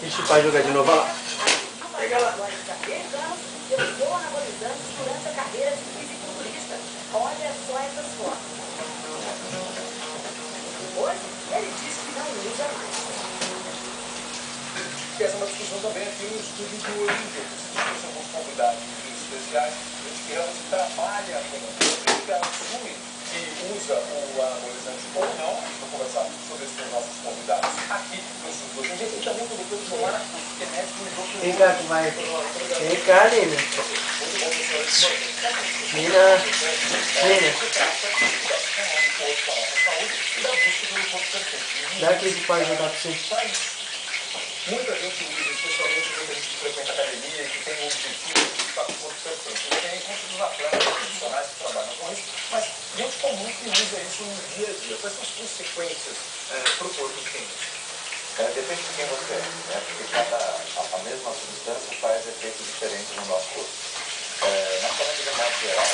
Deixa o pai jogar de novo, olha lá. Pega lá. Eu estou anabolizando durante a carreira de fisiculturista. Olha só essas fotos. Hoje, ele disse que não usa mais. Essa é uma discussão também aqui no estúdio do Olímpia. Discussão com os convidados especiais, gente que realmente trabalha com gente que assume que usa o anabolizante ou não. A gente vai conversar sobre isso com os nossos convidados aqui no estúdio. Tem gente que também depois de tomar porque é médico e doutor. Vem cá, que vai. Vem cá, Nina. Muito bom, professor. Nina. Nina. Dá aqui pro pai jogar pra você. Muita gente usa, especialmente muita gente que frequenta academia e que tem o objetivo de estar com o corpo perfeito. E tem muitos atletas profissionais que trabalham com isso, mas gente comum que usa isso no dia a dia. Quais são as consequências para o corpo de quem usa? Depende de quem você é, né? Porque a mesma substância faz efeitos diferentes no nosso corpo. Na saúde, de modo geral,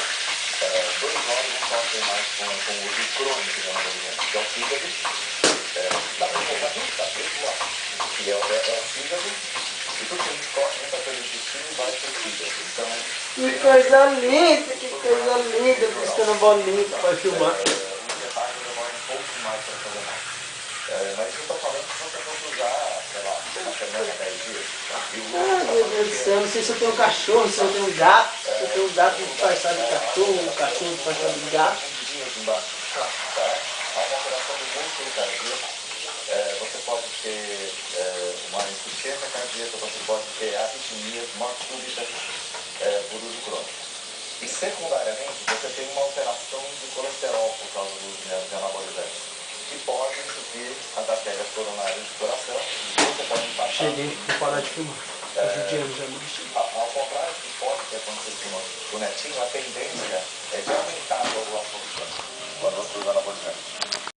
dois órgãos sofrem mais com o uso crônico de anabolizante, que é o fígado. Dá para colocar junto, tá? Que é o fígado, e tudo que a gente corta entra pelo intestino e vai para o fígado. Então, Que coisa linda, que coisa linda. Buscando a bolinha pra filmar. o intervalo demora um pouco mais para fazer mal. Mas eu estou falando que você pode usar, sei lá, uma semana, 10 dias. Ah, meu Deus do céu, não sei se eu tenho um cachorro, se eu tenho um gato. Se eu tenho um gato disfarçado de cachorro, um cachorro disfarçado de gato. Aqui embaixo, tá? Há uma alteração do músculo cardíaco. Você pode ter uma insuficiência cardíaca, você pode ter arritmias, morte súbita por uso crônico. E secundariamente, você tem uma alteração de colesterol por causa do uso de anabolizantes, que pode subir as artérias coronárias do coração, e você pode impactar. Cheguei, vou parar de filmar. Judiando já. Ao contrário do que pode ter acontecido com o Netinho, a tendência é de aumentar